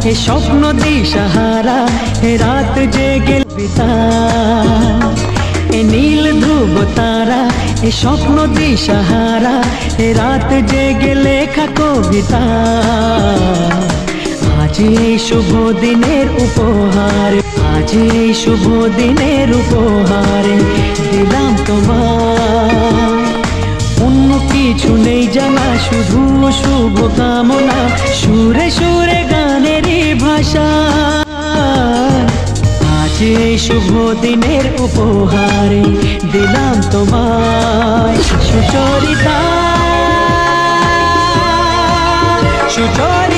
এ স্বপ্ন দিশাহারা এ রাত জেগে বিতা এ নীল ধ্রুব তারা এ স্বপ্ন দিশাহারা এ রাত জেগে লেখা কবিতা আজ এই শুভ দিনের উপহার আজ এই শুভ দিনের উপহারে দিলাম তোমায় অন্য কিছু নেই জানা শুধু শুভ কামনা সুরে সুরে গানেরই ভাষা আজ এই শুভ দিনের উপহারে দিলাম তোমায় সুচরিতা সুচরিতা